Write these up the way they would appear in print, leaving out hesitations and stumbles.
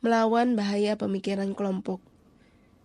Melawan bahaya pemikiran kelompok.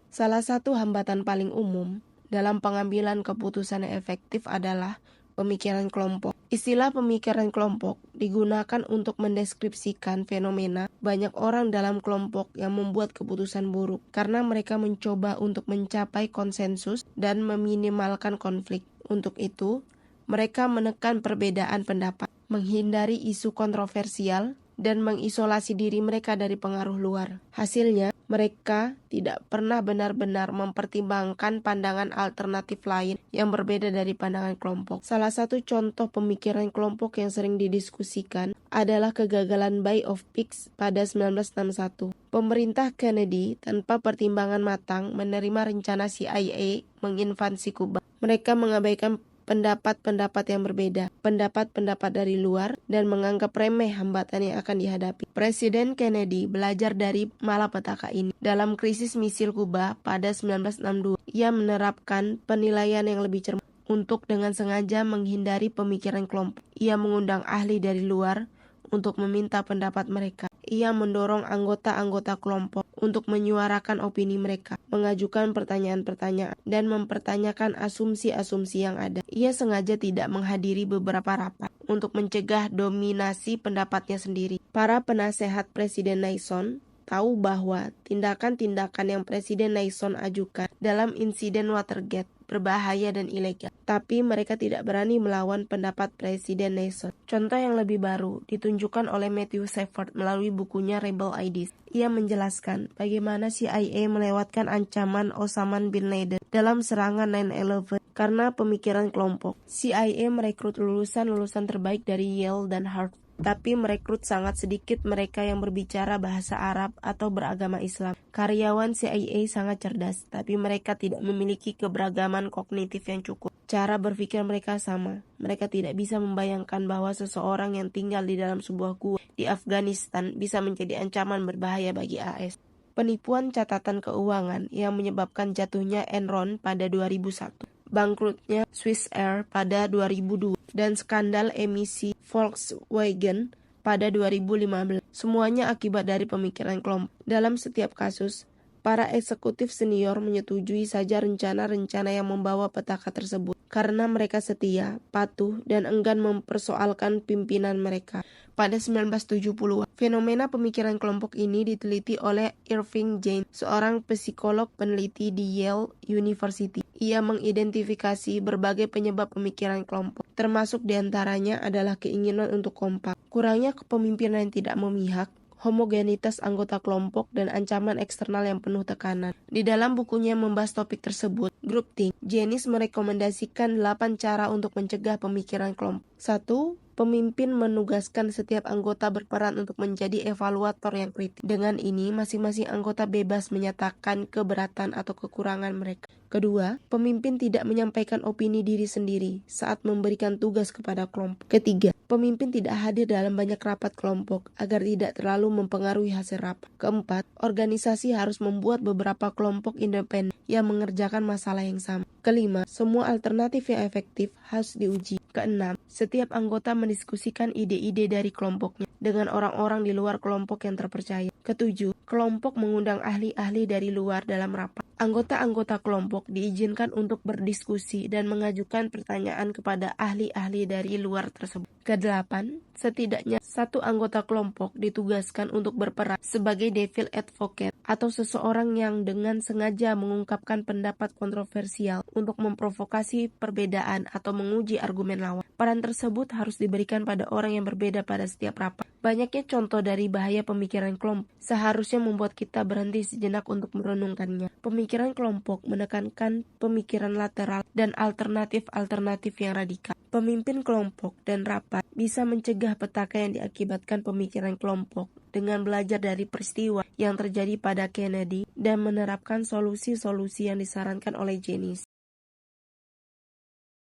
Salah satu hambatan paling umum dalam pengambilan keputusan yang efektif adalah pemikiran kelompok. Istilah pemikiran kelompok digunakan untuk mendeskripsikan fenomena banyak orang dalam kelompok yang membuat keputusan buruk karena mereka mencoba untuk mencapai konsensus dan meminimalkan konflik. Untuk itu, mereka menekan perbedaan pendapat, menghindari isu kontroversial, dan mengisolasi diri mereka dari pengaruh luar. Hasilnya, mereka tidak pernah benar-benar mempertimbangkan pandangan alternatif lain yang berbeda dari pandangan kelompok. Salah satu contoh pemikiran kelompok yang sering didiskusikan adalah kegagalan Bay of Pigs pada 1961. Pemerintah Kennedy tanpa pertimbangan matang menerima rencana CIA menginvasi Kuba. Mereka mengabaikan pendapat-pendapat yang berbeda, pendapat-pendapat dari luar, dan menganggap remeh hambatan yang akan dihadapi. Presiden Kennedy belajar dari malapetaka ini. Dalam krisis misil Kuba pada 1962, ia menerapkan penilaian yang lebih cermat untuk dengan sengaja menghindari pemikiran kelompok. Ia mengundang ahli dari luar untuk meminta pendapat mereka. Ia mendorong anggota-anggota kelompok untuk menyuarakan opini mereka, mengajukan pertanyaan-pertanyaan, dan mempertanyakan asumsi-asumsi yang ada. Ia sengaja tidak menghadiri beberapa rapat untuk mencegah dominasi pendapatnya sendiri. Para penasehat Presiden Nixon tahu bahwa tindakan-tindakan yang Presiden Nixon ajukan dalam insiden Watergate berbahaya dan ilegal, tapi mereka tidak berani melawan pendapat Presiden Nixon. Contoh yang lebih baru ditunjukkan oleh Matthew Shepard melalui bukunya Rebel Ideas. Ia menjelaskan bagaimana CIA melewatkan ancaman Osama bin Laden dalam serangan 9/11 karena pemikiran kelompok. CIA merekrut lulusan-lulusan terbaik dari Yale dan Harvard, tapi merekrut sangat sedikit mereka yang berbicara bahasa Arab atau beragama Islam. Karyawan CIA sangat cerdas, tapi mereka tidak memiliki keberagaman kognitif yang cukup. Cara berpikir mereka sama. Mereka tidak bisa membayangkan bahwa seseorang yang tinggal di dalam sebuah gua di Afghanistan bisa menjadi ancaman berbahaya bagi AS. Penipuan catatan keuangan yang menyebabkan jatuhnya Enron pada 2001. Bangkrutnya Swiss Air pada 2002 dan skandal emisi Volkswagen pada 2015. Semuanya akibat dari pemikiran kelompok. Dalam setiap kasus, para eksekutif senior menyetujui saja rencana-rencana yang membawa petaka tersebut karena mereka setia, patuh, dan enggan mempersoalkan pimpinan mereka. Pada 1970-an, fenomena pemikiran kelompok ini diteliti oleh Irving James, seorang psikolog peneliti di Yale University. Ia mengidentifikasi berbagai penyebab pemikiran kelompok, termasuk diantaranya adalah keinginan untuk kompak, kurangnya kepemimpinan yang tidak memihak, homogenitas anggota kelompok, dan ancaman eksternal yang penuh tekanan. Di dalam bukunya yang membahas topik tersebut, Groupthink, Janis merekomendasikan 8 cara untuk mencegah pemikiran kelompok. 1. Pemimpin menugaskan setiap anggota berperan untuk menjadi evaluator yang kritis. Dengan ini, masing-masing anggota bebas menyatakan keberatan atau kekurangan mereka. Kedua, pemimpin tidak menyampaikan opini diri sendiri saat memberikan tugas kepada kelompok. Ketiga, pemimpin tidak hadir dalam banyak rapat kelompok agar tidak terlalu mempengaruhi hasil rapat. Keempat, organisasi harus membuat beberapa kelompok independen yang mengerjakan masalah yang sama. Kelima, semua alternatif yang efektif harus diuji. Keenam, setiap anggota mendiskusikan ide-ide dari kelompoknya dengan orang-orang di luar kelompok yang terpercaya. Ketujuh, kelompok mengundang ahli-ahli dari luar dalam rapat. Anggota-anggota kelompok diizinkan untuk berdiskusi dan mengajukan pertanyaan kepada ahli-ahli dari luar tersebut. Kedelapan, setidaknya satu anggota kelompok ditugaskan untuk berperan sebagai devil advocate atau seseorang yang dengan sengaja mengungkapkan pendapat kontroversial untuk memprovokasi perbedaan atau menguji argumen lawan. Peran tersebut harus diberikan pada orang yang berbeda pada setiap rapat. Banyaknya contoh dari bahaya pemikiran kelompok seharusnya membuat kita berhenti sejenak untuk merenungkannya. Pemikiran kelompok menekankan pemikiran lateral dan alternatif-alternatif yang radikal. Pemimpin kelompok dan rapat bisa mencegah petaka yang diakibatkan pemikiran kelompok dengan belajar dari peristiwa yang terjadi pada Kennedy dan menerapkan solusi-solusi yang disarankan oleh Janis.